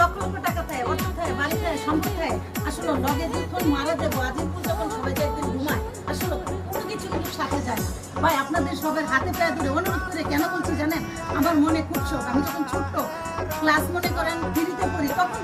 লক্ষ লক্ষ টাকা থাকে, অর্থ থাকে, বাড়ি থাকে, সম্পদ থাকে, আসলে লগে যখন মারা যাবো আজিমপুর যখন সবাই যে একদিন ঘুমায়, আসলে কোনো কিছু কিন্তু সাথে যায় না। ভাই আপনাদের সবার হাতে পায়ে ধরে অনুরোধ করে কেন বলছি জানেন, আমার মনে খুব শোক। আমি যখন ছোট্ট ক্লাস মনে করেন ফ্রিতে পড়ি তখন